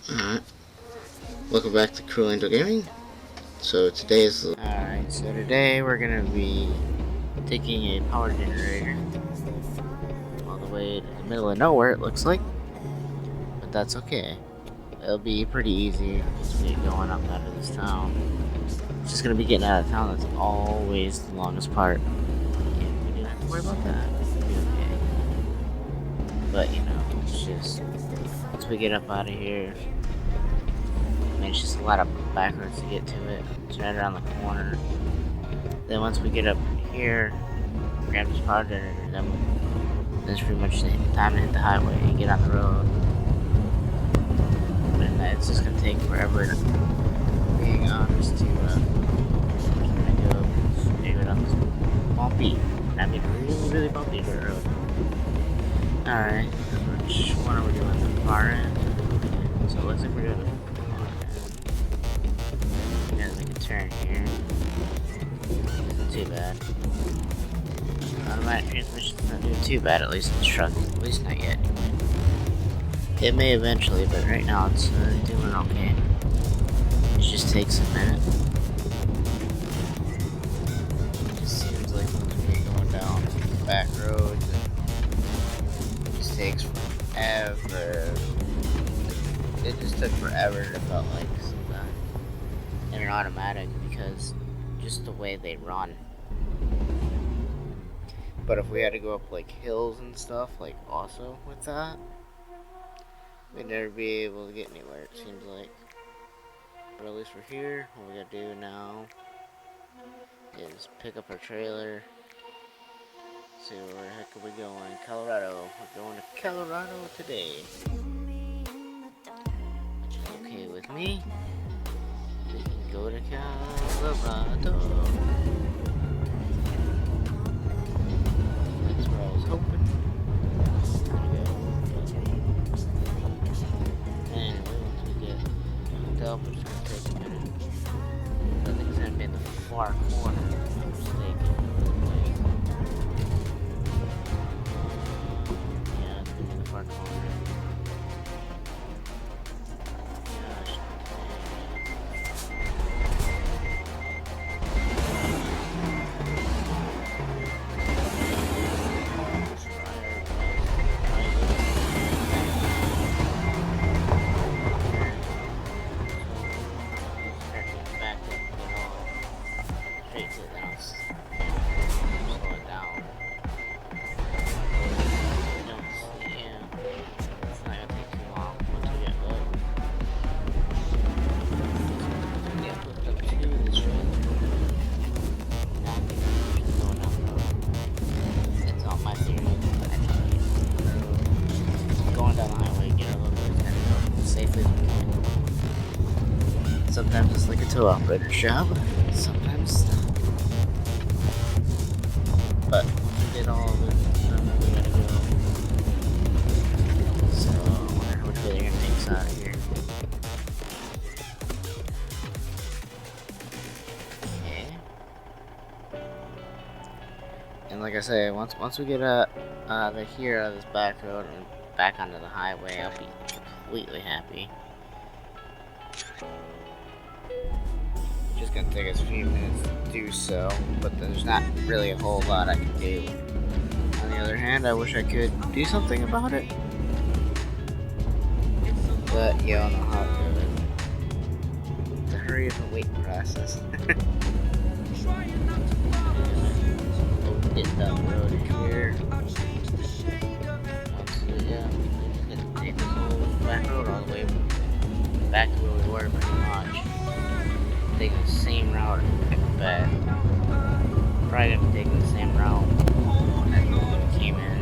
Alright, welcome back to Cruel Angel Gaming. Alright, so today we're gonna be taking a power generator all the way to the middle of nowhere, it looks like. But that's okay. It'll be pretty easy to get going up out of this town. It's just gonna be getting out of town, that's always the longest part. And we don't have to worry about that. It'll be okay. But, you know, it's just, once we get up out of here, I mean, it's just a lot of back roads to get to it. It's right around the corner. Then once we get up here, grab this power generator, then it's pretty much the time to hit the highway and get on the road. But it's just gonna take forever to, being honest, to we're gonna go straight up this bumpy, I mean really bumpy dirt road. Alright, which one are we doing? The Barren. So it looks like we're doing make a turn here. Not too bad. Automatic transmission's not doing too bad, at least in the truck. At least not yet. It may eventually, but right now it's doing okay. It just takes a minute. It just seems like once we get going down back roads, it just takes forever. It just took forever, it felt like. In an automatic because just the way they run. But if we had to go up like hills and stuff, like also with that, we'd never be able to get anywhere, it seems like. But at least we're here. What we gotta do now is pick up our trailer. See where the heck are we going? Colorado. We're going to Colorado today. Which is okay with me. Go to Colorado. That's where I was hoping. There we go. Anyway, once we get hooked up, it's gonna take a minute. I think it's gonna be in the far corner, if I'm not mistaken. Yeah, it's gonna be in the far corner. Sometimes it's like a tow operator's job, sometimes not. But once we get all of it done, we gotta go. So I wonder which way they're gonna take us out of here. Okay. And like I say, once we get out of here, out of this back road, and back onto the highway, I'll be completely happy. Just gonna take us a few minutes to do so, but there's not really a whole lot I can do. On the other hand, I wish I could do something about it. But y'all know how it goes. The hurry of the waiting process. Get down the road here. Yeah, we're just gonna take this whole back road all the way back to where we were pretty much. Take the same route back. Probably gonna be taking the same route as when we came in.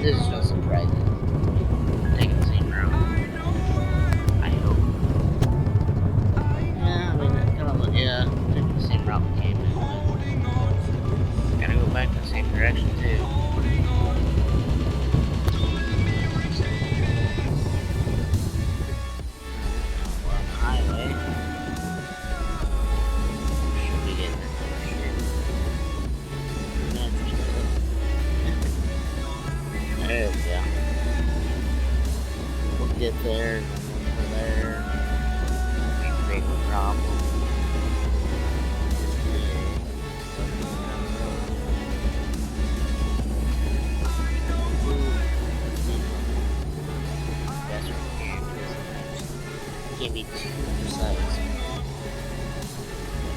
This is no surprise. Taking the same route. I hope. Yeah, I mean, taking the same route we came in with. Gotta go back in the same direction too. There we get there, and then over there, we create a problem. Can't be too precise.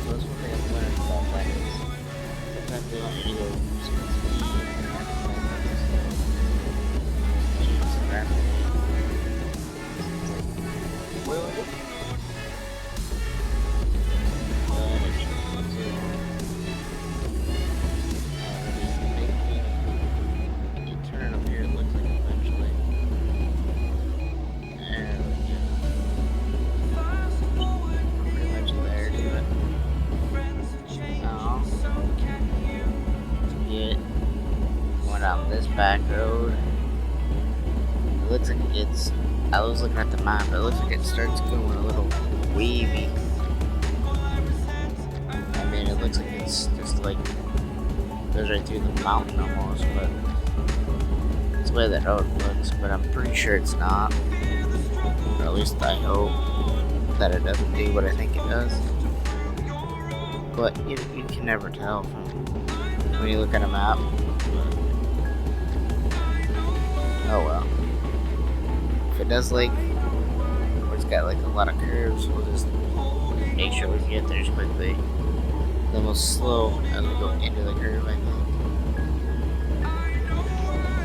So that's one thing I've learned about that is sometimes they want you to go some speed and change some rapidly. It's like, well, you turn up here, it looks like eventually. Down this back road. It looks like it's. I was looking at the map. It looks like it starts going a little wavy. I mean, it looks like it's just like goes right through the mountain almost, but it's the way that road looks. But I'm pretty sure it's not. Or at least I hope that it doesn't do what I think it does. But you can never tell from when you look at a map. Oh well. If it does like, where it's got like a lot of curves, we'll just make sure we can get there as quickly. Then we'll slow as we go into the curve, I think.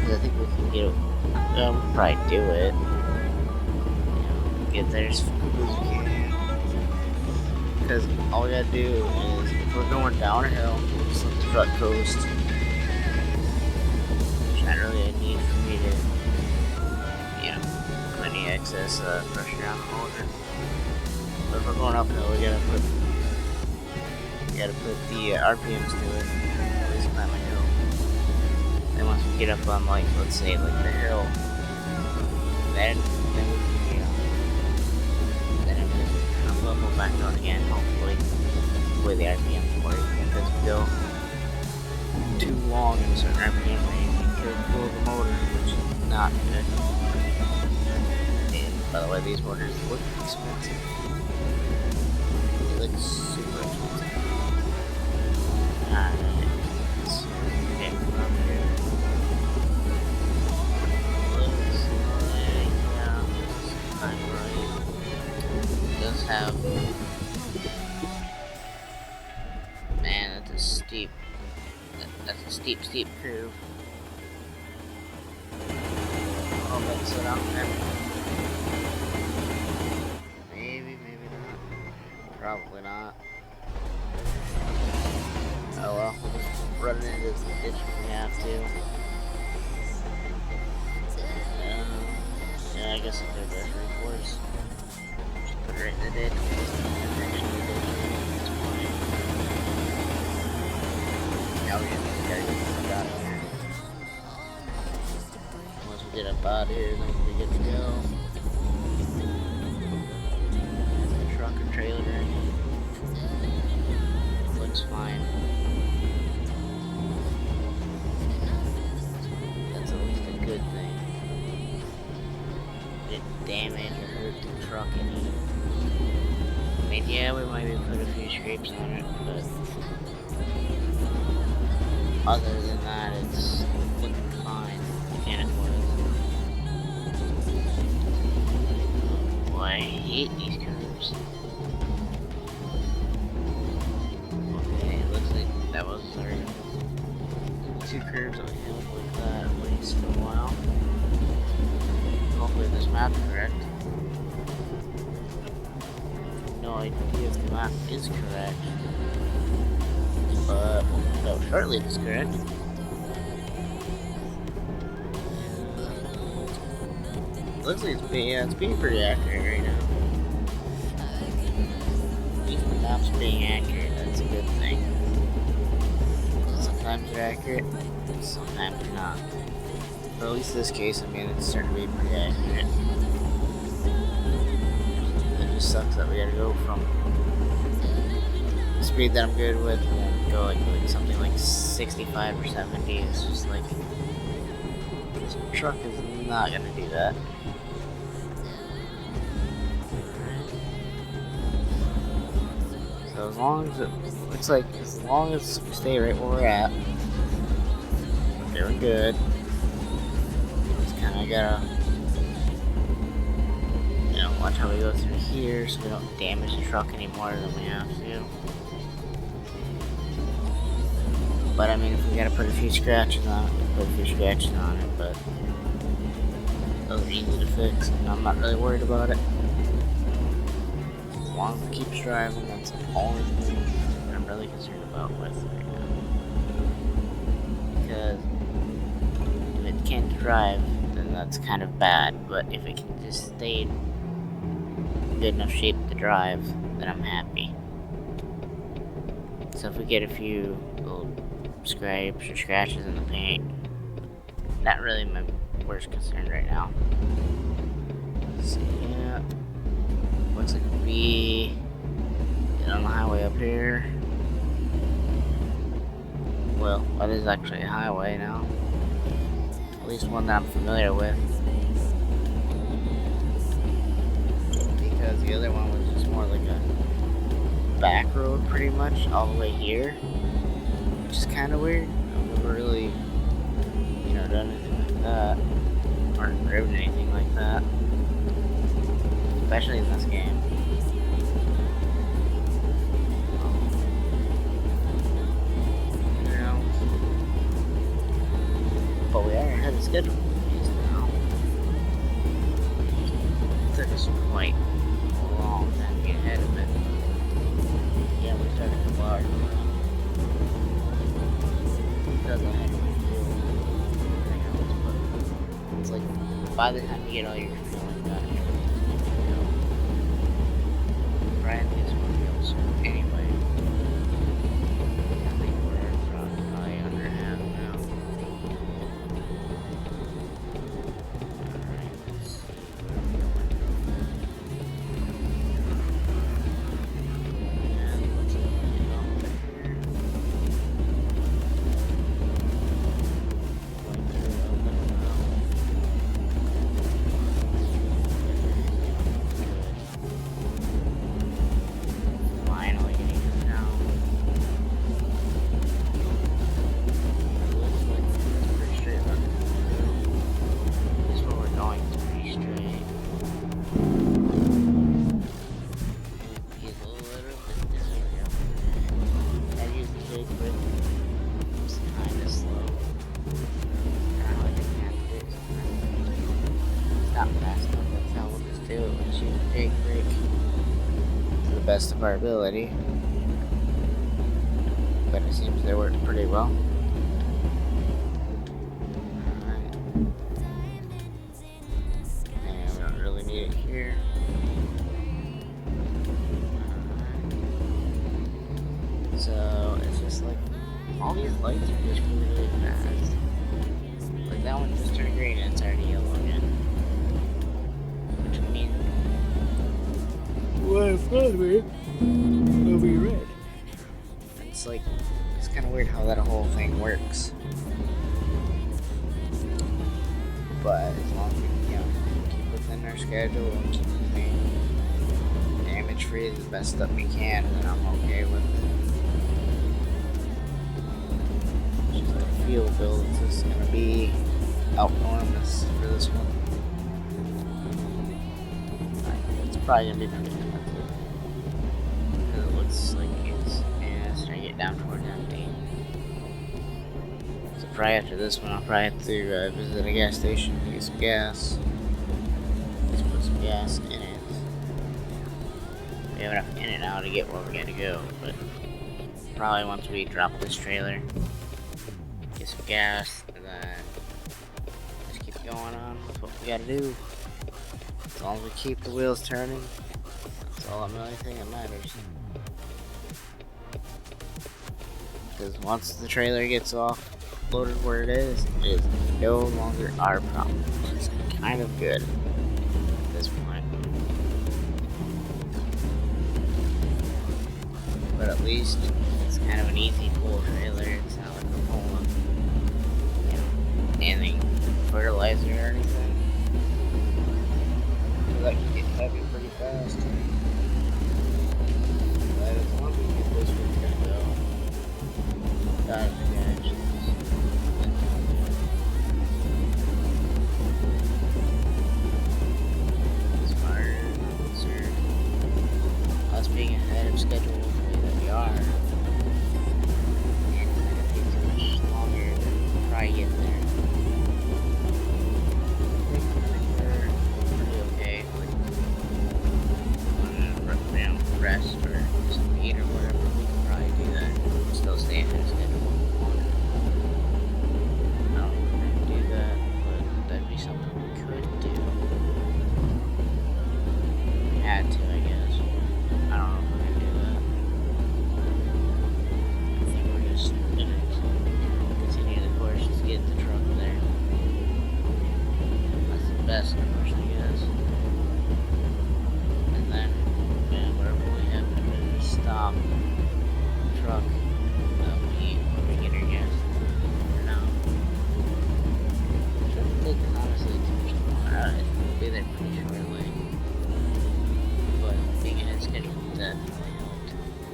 I think we can get, we'll probably do it. Get there as quickly as we can. Because all we gotta do is, if we're going downhill, just let the truck coast. There's not really a need for me to, any excess pressure on the motor. But if we're going uphill, we gotta put the RPMs to it. At least climb a hill. Then once we get up on like, let's say like the hill, then we can, then we'll move back down again. Hopefully, the way the RPMs work, because if we go too long in a certain RPM range, it could pull the motor, which is not good. By the way, these motors look expensive. They look super expensive. Alright, let's get from here. Looks like, yeah, I'm right. It does have. Man, that's a steep. That's a steep curve. Oh, let's sit down there. Probably not. Oh well, we'll just run it into the ditch if we have to. Yeah, I guess if they're better reinforced, just put it right in the ditch. Now we gotta get this out of here. Once we get up out of here, then we'll be good to go. Truck or trailer. Looks fine. That's at least a good thing. Didn't damage or hurt the truck any. I mean, yeah, we might have put a few scrapes on it, but other than that, it's looking fine. Mechanic-wise. Boy, I hate these curves. That was our 2 curves that we held with that at least for a while. Hopefully this map's correct. No idea if the map is correct. But we'll find out shortly if it's correct. Looks like it's being pretty accurate right now. At least the map's being accurate, that's a good thing. Sometimes they're accurate, sometimes they're not. But at least in this case, I mean, it's starting to be pretty accurate. It just sucks that we gotta go from the speed that I'm good with and then go like something like 65 or 70. It's just like, this truck is not gonna do that. So as long as it looks like, as long as we stay right where we're at, we're doing good. Just kind of gotta, you know, watch how we go through here so we don't damage the truck any more than we have to. But I mean, if we gotta put a few scratches on it, we'll put a few scratches on it, but those are easy to fix, and I'm not really worried about it. As long as it keeps driving, that's the only thing I'm really concerned about with right now. Because if it can't drive, then that's kind of bad, but if it can just stay in good enough shape to drive, then I'm happy. So if we get a few little scrapes or scratches in the paint, not really my worst concern right now. So yeah, looks like we get on the highway up here. Well, that is actually a highway now, at least one that I'm familiar with, because the other one was just more like a back road pretty much all the way here, which is kind of weird. I've never really, you know, done anything like that, or driven anything like that, especially in this game. You know, but we are ahead of schedule now. It took us quite a long time to get ahead of it. Yeah, we started to fly. Doesn't have to do anything else, but it's like by the time you get all your feeling done, everything's good to go. Brian gets one real soon anyway. I think we're probably under half now. Alright, let's see where we're going. And it looks like we're getting off there. Best of our ability, but it seems they work pretty well. Alright, and we don't really need it here. Alright, so it's just like all these lights are just really, really fast. Like that one just turned green and it's already yellow again, which means what in front of me will be red. It's like, it's kind of weird how that whole thing works. But as long as we, you know, keep within our schedule and keep the thing damage free the best that we can, then I'm okay with it. It's just like field build is just gonna be enormous for this one. It's probably gonna be pretty expensive. Because it looks like it's starting to get down towards empty. So probably after this one, I'll probably have to visit a gas station to get some gas. Just put some gas in it. We have enough in it now to get where we gotta go, but probably once we drop this trailer, get some gas, and then just keep going on with what we gotta do. As long as we keep the wheels turning, that's all the only thing that matters. Because once the trailer gets off loaded where it is no longer our problem, which is kind of good at this point. But at least it's kind of an easy pull trailer. It's not like we're pulling, you know, anything, fertilizer or anything. So that can get heavy pretty fast. But as long as we schedule the way that we are, and it's gonna take too much longer to probably get there. I think we're pretty okay. Like, rest or some eat or whatever, we can probably do that. Still stay ahead of schedule. I don't know if we're gonna do that, but that'd be something we could do. We had to, I guess. I don't know if we're gonna do that. I think we're just gonna continue the course, just get the truck there. That's the best course, I guess. And then, yeah, wherever we have to stop the truck, that'll be where we get our gas for now. Shouldn't take honestly too much longer. We'll be there pretty shortly. But being ahead of schedule definitely helped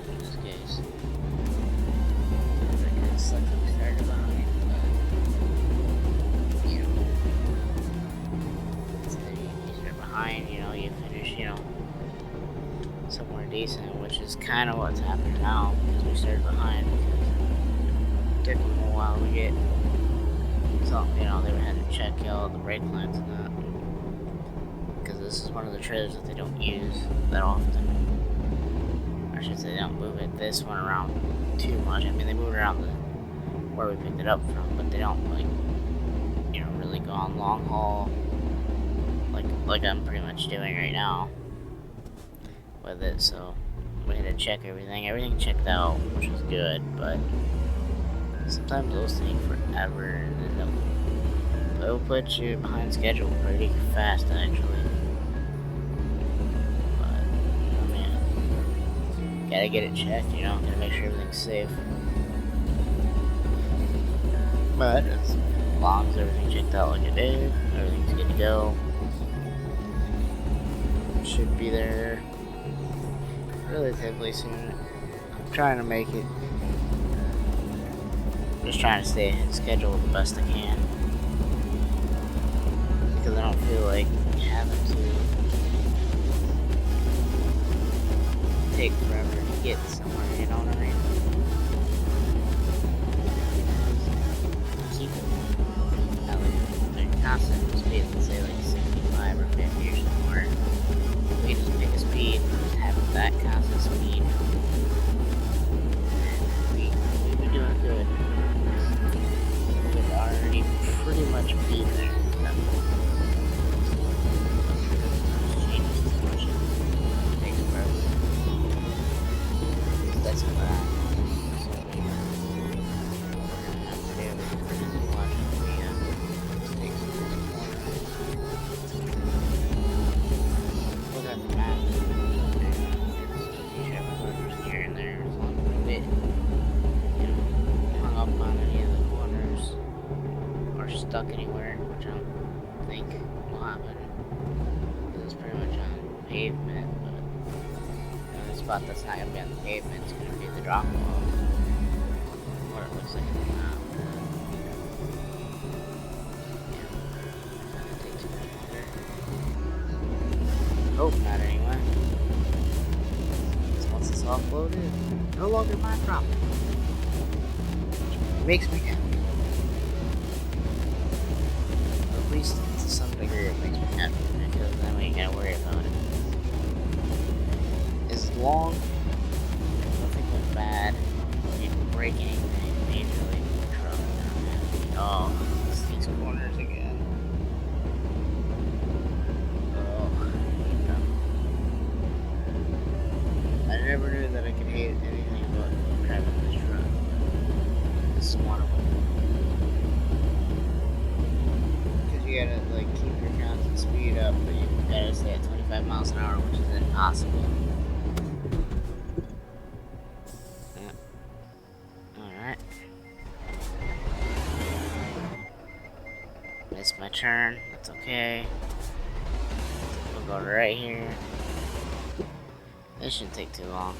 in this case. It kind of sucks that we started behind, but you know, you start behind, you know, you finish, you know, somewhere decent, which is kind of what's happening now because we started behind. It took them a while to get. So, you know, they had to check out the brake lines and that. Because this is one of the trailers that they don't use that often. Or I should say they don't move it this one around too much. I mean, they move it around where we picked it up from, but they don't, like, you know, really go on long haul like I'm pretty much doing right now with it. So we had to check everything. Everything checked out, which was good, but sometimes those take forever and then they'll put you behind schedule pretty fast, actually. But, oh man, gotta get it checked, you know, gotta make sure everything's safe. But as long as everything checked out like it did, everything's good to go. Should be there relatively soon. I'm trying to make it. Just trying to stay ahead of schedule the best I can. Because I don't feel like having to take forever to get somewhere, you know what I mean? Keep it at like a constant speed, let's say like 65 or 50 or somewhere. We just pick a speed and just have that constant speed. We'd be doing good. We'd already pretty much be there. That's what we're gonna have to do. We're gonna watch the mistakes in the corner. Look at the map. You have corners here and there. As long as we get, you know, hung up on any of the corners or stuck anywhere, which I don't think will happen. It's pretty much on pavement, but the only spot that's not going to be on the pavement is going to be the drop off. Or it looks like it's not. Yeah. That takes a bit longer. Hope not, anyway. Because once it's offloaded, no longer my problem. It makes me happy. At least to some degree it makes me happy, because then we ain't gotta worry about it. As long as nothing went bad, we didn't break anything majorly with the truck, then I'm happy. Oh, it's these corners again. Oh, I never knew that I could hate anything about driving this truck. This is one of them. Because you gotta, like, keep your constant speed up, but you gotta stay at 25 miles an hour, which is impossible. Alright. Missed my turn, that's okay. We'll go right here. This shouldn't take too long.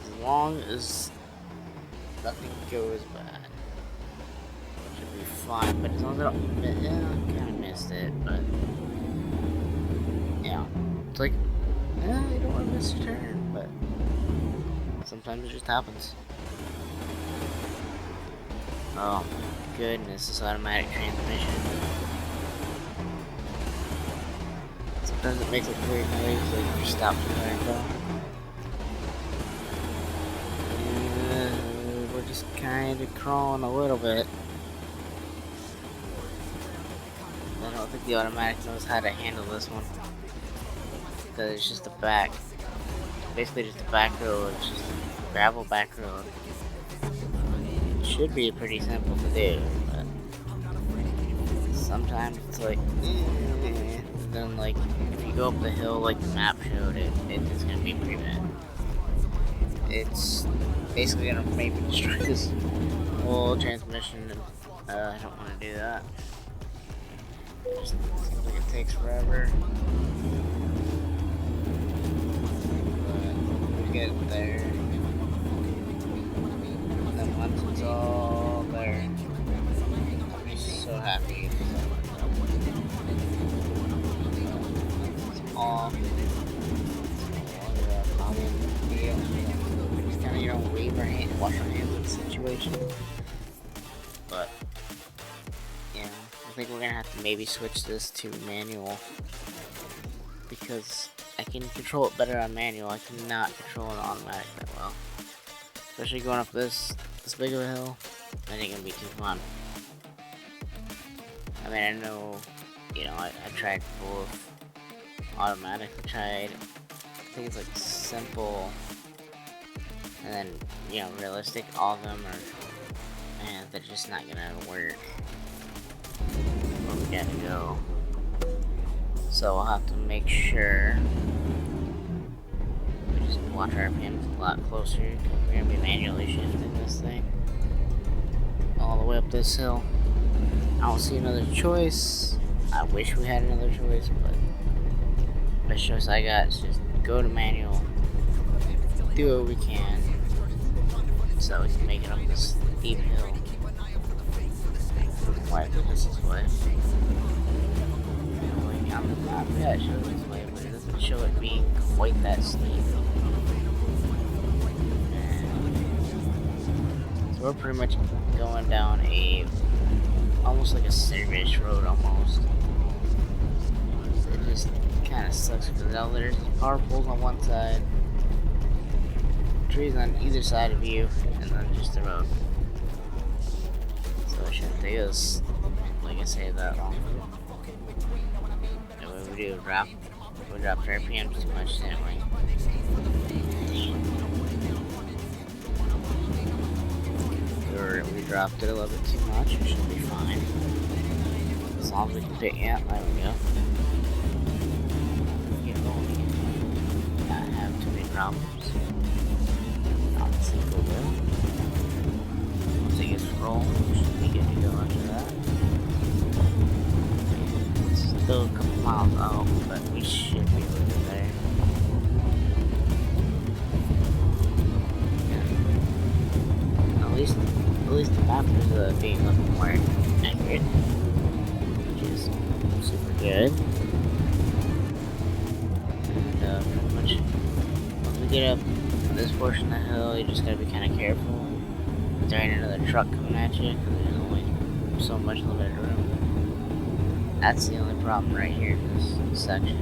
As long as nothing goes bad. Should be fine, but as long as I don't miss, yeah, I kind of missed it, but yeah, it's like, yeah, you don't want to miss your turn, but Sometimes it just happens. Oh, goodness, this automatic transmission. Sometimes it makes a weird noise, like you stop somewhere, though. We're just kind of crawling a little bit. I don't think the automatic knows how to handle this one. Because it's just a back. Basically just a back road. It's just a gravel back road. It should be pretty simple to do, but sometimes it's like, then like, if you go up the hill like the map showed it's gonna be pretty bad. It's basically gonna maybe destroy this whole transmission, and I don't want to do that. It just seems like it takes forever. But we get there. And then once it's all there, I'll be so happy. It's all just kind of, you know, wave our hand, wash our hands in the situation. But yeah, I think we're gonna have to maybe switch this to manual, because I can control it better on manual. I cannot control an automatic that well, especially going up this big of a hill. That ain't gonna be too fun. I mean, I know, you know, I tried both automatic. I tried, I think it's like simple, and then, you know, realistic. All of them are, man, they're just not gonna work. Where we gotta go. So we'll have to make sure we just watch our RPMs a lot closer, because we're gonna be manually shifting this thing all the way up this hill. I don't see another choice. I wish we had another choice, but the best choice I got is just go to manual, do what we can, so we can make it up this steep hill. Why this is way? On the map, yeah, it shows this way, but it doesn't show it being quite that steep. So we're pretty much going down almost like a service road almost. It just kind of sucks because now there's power poles on one side, trees on either side of you, and then just the road. So it shouldn't take us, like I say, that long. And when we do drop our RPMs too much, didn't we? We dropped it a little bit too much. It should be fine. As long as we can fit, yeah, there we go. You know, not have too many problems. Obviously, we will. Once it gets rolling, we should be good to go after that. It's still a couple miles out, but we should be able to get there. At least the map is being a little more accurate, which is super good. And pretty much, once we get up this portion of the hill, you just gotta be kind of careful. There ain't another truck coming at you, because there's only so much limited room. That's the only problem right here in this section.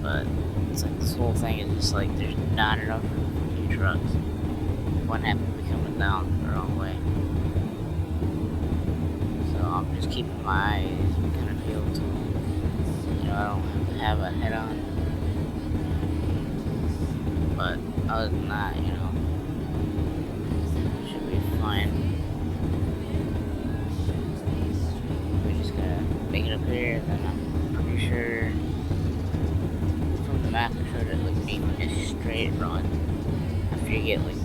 But it's like this whole thing is just like there's not enough room for new trucks. One happened to be coming down the wrong way. So I'm just keeping my eyes kind of peeled to, you know, I don't have to have a head on. But other than that, you know, should be fine. We just gotta make it up here, and then I'm pretty sure from the map it showed it like being like a straight run after you get like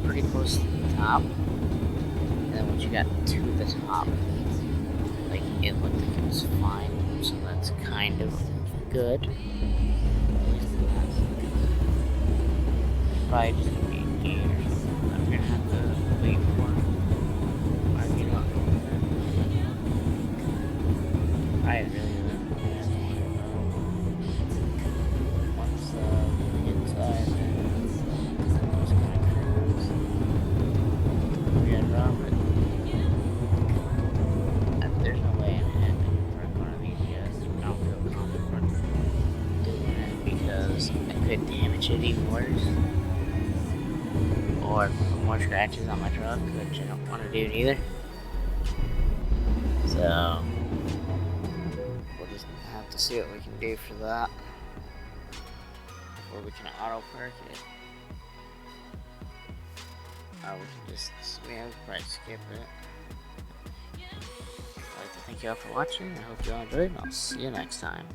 pretty close to the top, and then once you got to the top, like it looked like it was fine, so that's kind of good. Probably just gonna be a gate or something. I'm gonna have to wait for or you know, I really don't know. Once we get inside. shitty wars. Or more scratches on my truck, which I don't want to do neither. So, we'll just have to see what we can do for that. Or we can auto perk it. Or we can just, we can probably skip it. I'd like to thank you all for watching. I hope you all enjoyed, and I'll see you next time.